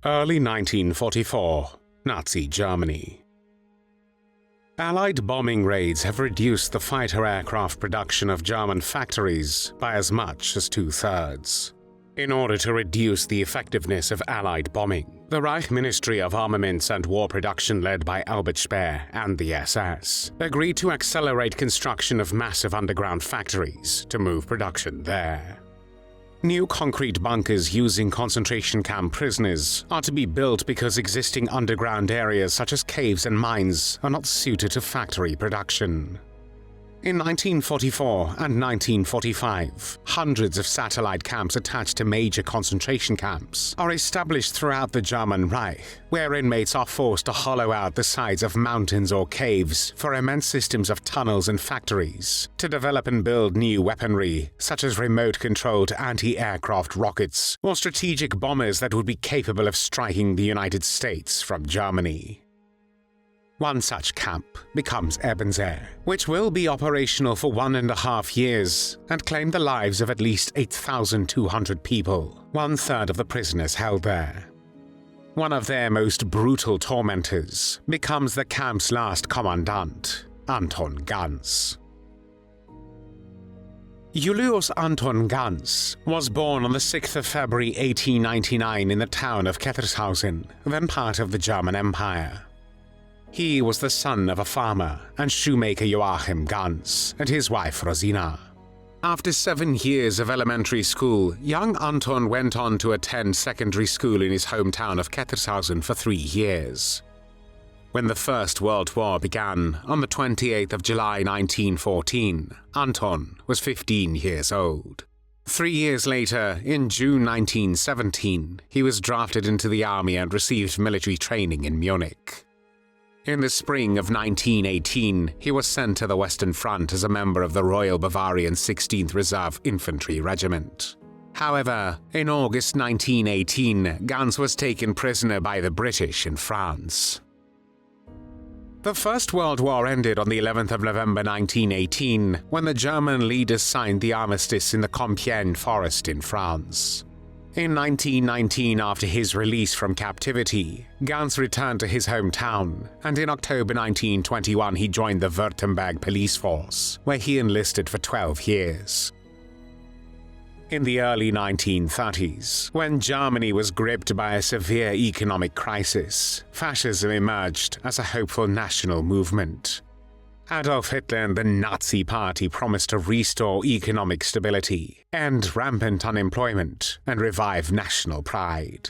Early 1944, Nazi Germany. Allied bombing raids have reduced the fighter aircraft production of German factories by as much as 2/3. In order to reduce the effectiveness of Allied bombing, the Reich Ministry of Armaments and War Production, led by Albert Speer and the SS, agreed to accelerate construction of massive underground factories to move production there. New concrete bunkers using concentration camp prisoners are to be built because existing underground areas such as caves and mines are not suited to factory production. In 1944 and 1945, hundreds of satellite camps attached to major concentration camps are established throughout the German Reich, where inmates are forced to hollow out the sides of mountains or caves for immense systems of tunnels and factories to develop and build new weaponry, such as remote-controlled anti-aircraft rockets or strategic bombers that would be capable of striking the United States from Germany. One such camp becomes Ebensee, which will be operational for 1.5 years and claim the lives of at least 8,200 people, 1/3 of the prisoners held there. One of their most brutal tormentors becomes the camp's last commandant, Anton Ganz. Julius Anton Ganz was born on the 6th of February 1899 in the town of Kettershausen, then part of the German Empire. He was the son of a farmer and shoemaker Joachim Ganz and his wife Rosina. After 7 years of elementary school, young Anton went on to attend secondary school in his hometown of Kettershausen for 3 years. When the First World War began on the 28th of July 1914, Anton was 15 years old. 3 years later, in June 1917, he was drafted into the army and received military training in Munich. In the spring of 1918, he was sent to the Western Front as a member of the Royal Bavarian 16th Reserve Infantry Regiment. However, in August 1918, Ganz was taken prisoner by the British in France. The First World War ended on the 11th of November 1918, when the German leaders signed the armistice in the Compiègne forest in France. In 1919, after his release from captivity, Ganz returned to his hometown, and in October 1921 he joined the Württemberg police force, where he enlisted for 12 years. In the early 1930s, when Germany was gripped by a severe economic crisis, fascism emerged as a hopeful national movement. Adolf Hitler and the Nazi Party promised to restore economic stability, end rampant unemployment, and revive national pride.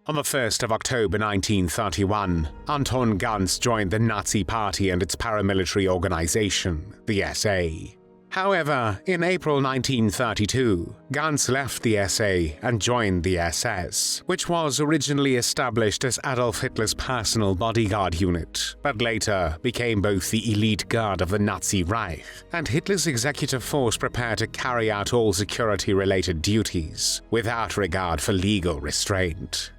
On the 1st of October 1931, Anton Ganz joined the Nazi Party and its paramilitary organization, the SA. However, in April 1932, Ganz left the SA and joined the SS, which was originally established as Adolf Hitler's personal bodyguard unit, but later became both the elite guard of the Nazi Reich and Hitler's executive force prepared to carry out all security-related duties, without regard for legal restraint.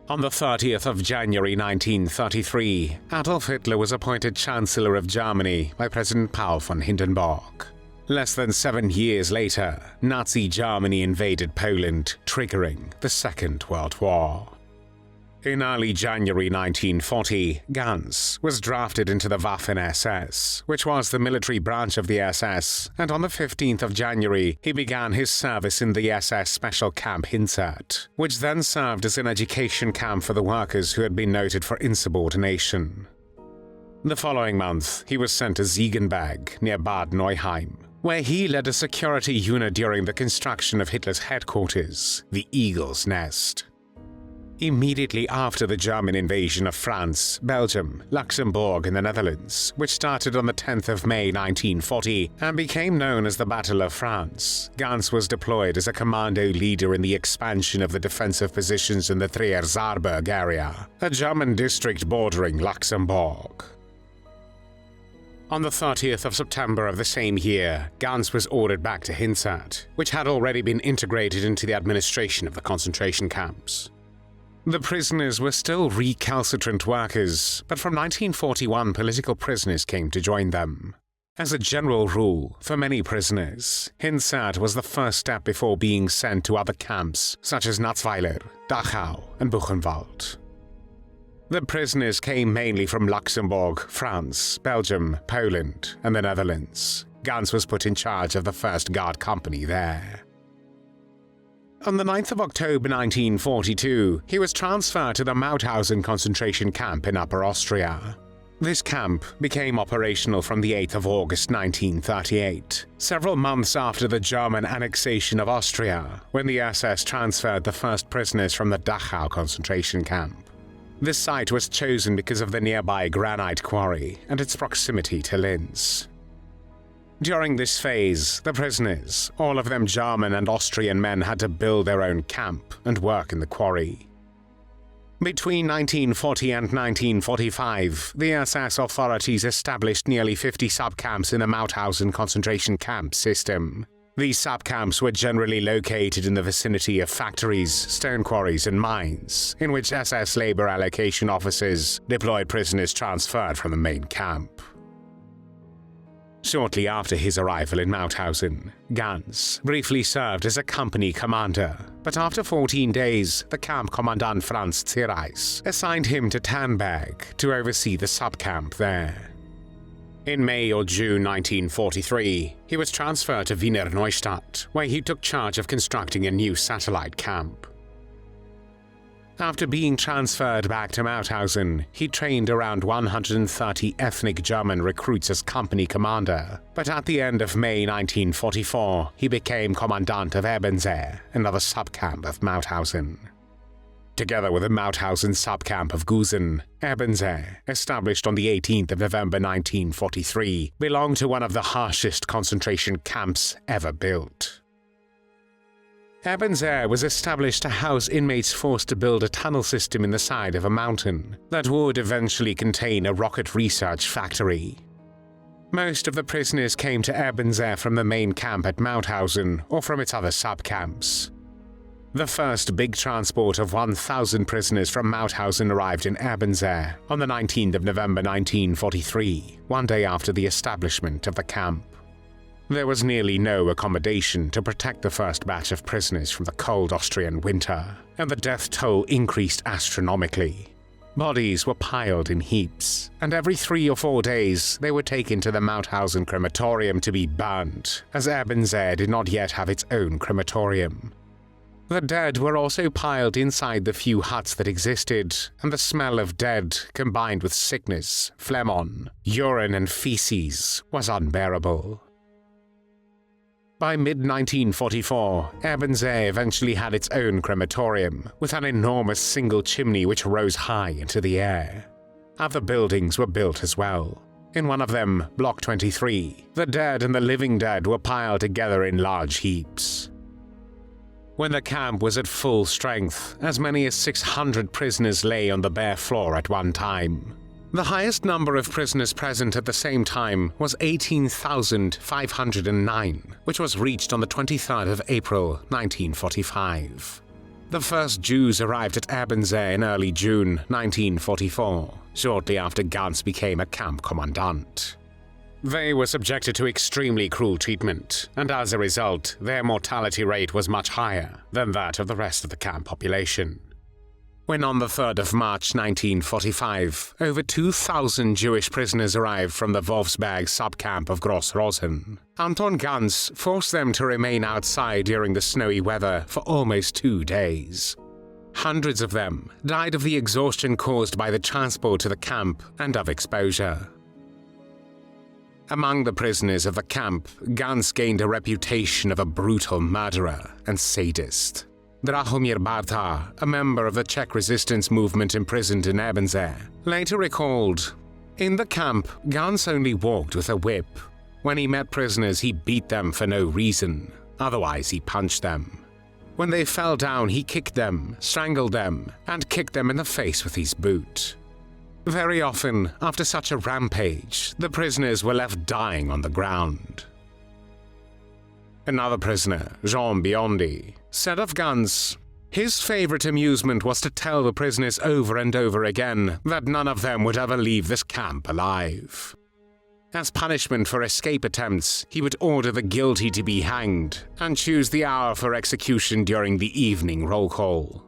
On the 30th of January 1933, Adolf Hitler was appointed Chancellor of Germany by President Paul von Hindenburg. Less than 7 years later, Nazi Germany invaded Poland, triggering the Second World War. In early January 1940, Ganz was drafted into the Waffen-SS, which was the military branch of the SS, and on the 15th of January, he began his service in the SS Special Camp Hinzert, which then served as an education camp for the workers who had been noted for insubordination. The following month, he was sent to Ziegenberg, near Bad Neuheim, where he led a security unit during the construction of Hitler's headquarters, the Eagle's Nest. Immediately after the German invasion of France, Belgium, Luxembourg and the Netherlands, which started on the 10th of May 1940 and became known as the Battle of France, Ganz was deployed as a commando leader in the expansion of the defensive positions in the Trier-Saarburg area, a German district bordering Luxembourg. On the 30th of September of the same year, Ganz was ordered back to Hinzert, which had already been integrated into the administration of the concentration camps. The prisoners were still recalcitrant workers, but from 1941 political prisoners came to join them. As a general rule, for many prisoners, Hinzert was the first step before being sent to other camps such as Natzweiler, Dachau, and Buchenwald. The prisoners came mainly from Luxembourg, France, Belgium, Poland, and the Netherlands. Ganz was put in charge of the 1st Guard Company there. On the 9th of October 1942, he was transferred to the Mauthausen concentration camp in Upper Austria. This camp became operational from the 8th of August 1938, several months after the German annexation of Austria, when the SS transferred the first prisoners from the Dachau concentration camp. This site was chosen because of the nearby granite quarry and its proximity to Linz. During this phase, the prisoners, all of them German and Austrian men, had to build their own camp and work in the quarry. Between 1940 and 1945, the SS authorities established nearly 50 subcamps in the Mauthausen concentration camp system. These subcamps were generally located in the vicinity of factories, stone quarries, and mines, in which SS labor allocation officers deployed prisoners transferred from the main camp. Shortly after his arrival in Mauthausen, Ganz briefly served as a company commander, but after 14 days, the camp commandant Franz Zierreis assigned him to Tannberg to oversee the subcamp there. In May or June 1943, he was transferred to Wiener Neustadt, where he took charge of constructing a new satellite camp. After being transferred back to Mauthausen, he trained around 130 ethnic German recruits as company commander, but at the end of May 1944, he became commandant of Ebensee, another subcamp of Mauthausen. Together with the Mauthausen subcamp of Gusen, Ebensee, established on the 18th of November 1943, belonged to one of the harshest concentration camps ever built. Ebensee was established to house inmates forced to build a tunnel system in the side of a mountain that would eventually contain a rocket research factory. Most of the prisoners came to Ebensee from the main camp at Mauthausen or from its other subcamps. The first big transport of 1,000 prisoners from Mauthausen arrived in Ebensee on the 19th of November 1943, one day after the establishment of the camp. There was nearly no accommodation to protect the first batch of prisoners from the cold Austrian winter, and the death toll increased astronomically. Bodies were piled in heaps, and every 3 or 4 days they were taken to the Mauthausen crematorium to be burned, as Ebensee did not yet have its own crematorium. The dead were also piled inside the few huts that existed, and the smell of dead, combined with sickness, phlegm, urine, and feces, was unbearable. By mid-1944, Ebensee eventually had its own crematorium, with an enormous single chimney which rose high into the air. Other buildings were built as well. In one of them, Block 23, the dead and the living dead were piled together in large heaps. When the camp was at full strength, as many as 600 prisoners lay on the bare floor at one time. The highest number of prisoners present at the same time was 18,509, which was reached on the 23rd of April 1945. The first Jews arrived at Ebensee in early June 1944, shortly after Ganz became a camp commandant. They were subjected to extremely cruel treatment, and as a result, their mortality rate was much higher than that of the rest of the camp population. When on the 3rd of March 1945, over 2,000 Jewish prisoners arrived from the Wolfsberg subcamp of Gross-Rosen, Anton Ganz forced them to remain outside during the snowy weather for almost 2 days. Hundreds of them died of the exhaustion caused by the transport to the camp and of exposure. Among the prisoners of the camp, Ganz gained a reputation of a brutal murderer and sadist. Drahomir Barta, a member of the Czech resistance movement imprisoned in Ebensee, later recalled, "In the camp, Ganz only walked with a whip. When he met prisoners, he beat them for no reason. Otherwise, he punched them. When they fell down, he kicked them, strangled them, and kicked them in the face with his boot." Very often, after such a rampage, the prisoners were left dying on the ground. Another prisoner, Jean Biondi, said of Ganz, his favorite amusement was to tell the prisoners over and over again that none of them would ever leave this camp alive. As punishment for escape attempts, he would order the guilty to be hanged and choose the hour for execution during the evening roll call.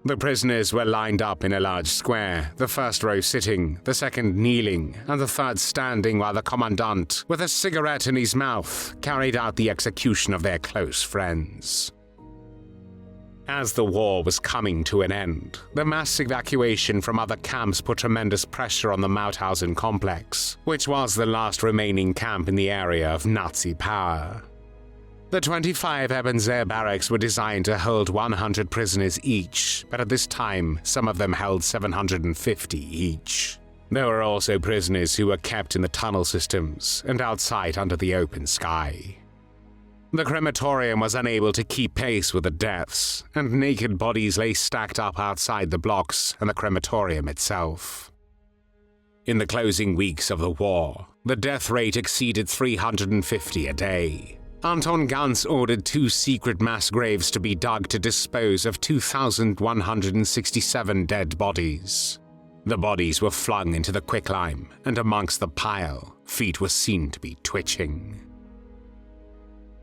The prisoners were lined up in a large square, the first row sitting, the second kneeling, and the third standing while the commandant, with a cigarette in his mouth, carried out the execution of their close friends. As the war was coming to an end, the mass evacuation from other camps put tremendous pressure on the Mauthausen complex, which was the last remaining camp in the area of Nazi power. The 25 Ebensee barracks were designed to hold 100 prisoners each, but at this time, some of them held 750 each. There were also prisoners who were kept in the tunnel systems and outside under the open sky. The crematorium was unable to keep pace with the deaths, and naked bodies lay stacked up outside the blocks and the crematorium itself. In the closing weeks of the war, the death rate exceeded 350 a day. Anton Ganz ordered 2 secret mass graves to be dug to dispose of 2,167 dead bodies. The bodies were flung into the quicklime, and amongst the pile, feet were seen to be twitching.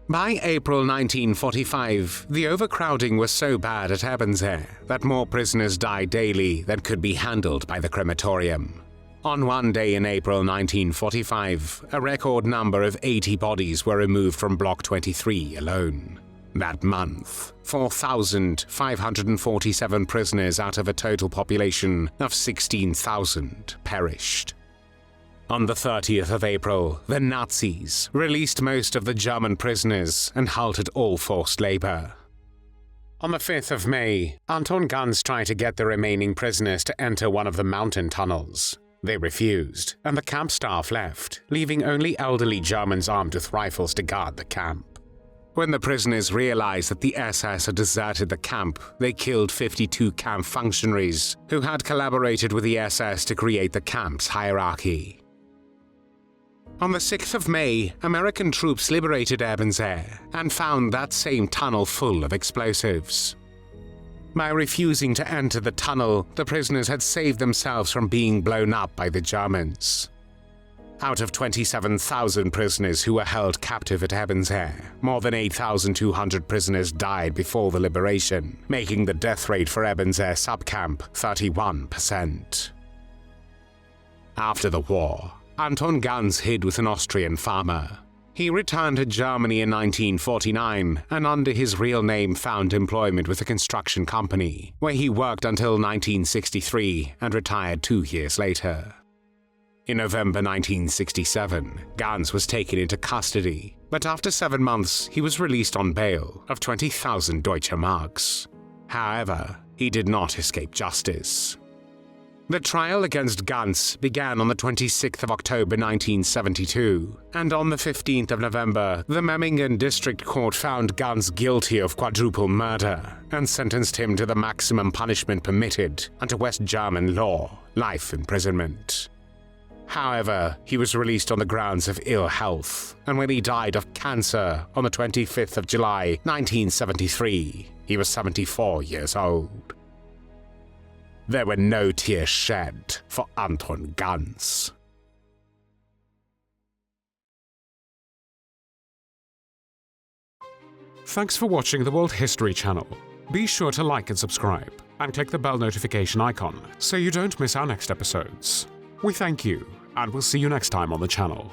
By April 1945, the overcrowding was so bad at Ebensee that more prisoners died daily than could be handled by the crematorium. On one day in April 1945, a record number of 80 bodies were removed from Block 23 alone. That month, 4,547 prisoners out of a total population of 16,000 perished. On the 30th of April, the Nazis released most of the German prisoners and halted all forced labor. On the 5th of May, Anton Ganz tried to get the remaining prisoners to enter one of the mountain tunnels. They refused, and the camp staff left, leaving only elderly Germans armed with rifles to guard the camp. When the prisoners realized that the SS had deserted the camp, they killed 52 camp functionaries who had collaborated with the SS to create the camp's hierarchy. On the 6th of May, American troops liberated Ebensee and found that same tunnel full of explosives. By refusing to enter the tunnel, the prisoners had saved themselves from being blown up by the Germans. Out of 27,000 prisoners who were held captive at Ebensee, more than 8,200 prisoners died before the liberation, making the death rate for Ebensee subcamp 31%. After the war, Anton Ganz hid with an Austrian farmer. He returned to Germany in 1949 and under his real name found employment with a construction company, where he worked until 1963 and retired 2 years later. In November 1967, Ganz was taken into custody, but after 7 months he was released on bail of 20,000 Deutsche Marks. However, he did not escape justice. The trial against Ganz began on the 26th of October 1972, and on the 15th of November, the Memmingen District Court found Ganz guilty of quadruple murder and sentenced him to the maximum punishment permitted under West German law, life imprisonment. However, he was released on the grounds of ill health, and when he died of cancer on the 25th of July 1973, he was 74 years old. There were no tears shed for Anton Ganz. Thanks for watching the World History Channel. Be sure to like and subscribe, and click the bell notification icon so you don't miss our next episodes. We thank you, and we'll see you next time on the channel.